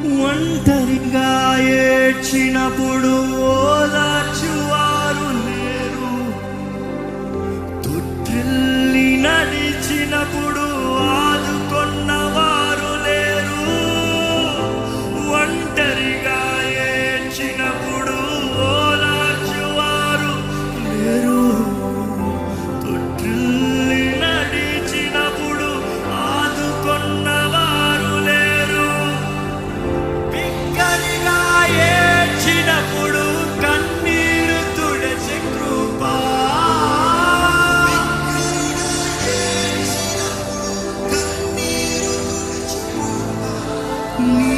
ఒంటరిగా ఏడ్చినప్పుడు ఓదార్చువారు లేరు, తొట్టిల్లి నడిచినప్పుడు ఆదుకొన్నవారు లేరు. ఒంటరిగా ఏడ్చినప్పుడు ఓదార్చువారు లేరు, తొట్టిల్లి నడిచినప్పుడు ఆదుకొన్నవారు లేరు. బిగ్గరగా ఏడ్చినప్పుడు కన్నీరు తుడిచి కృపా, నీ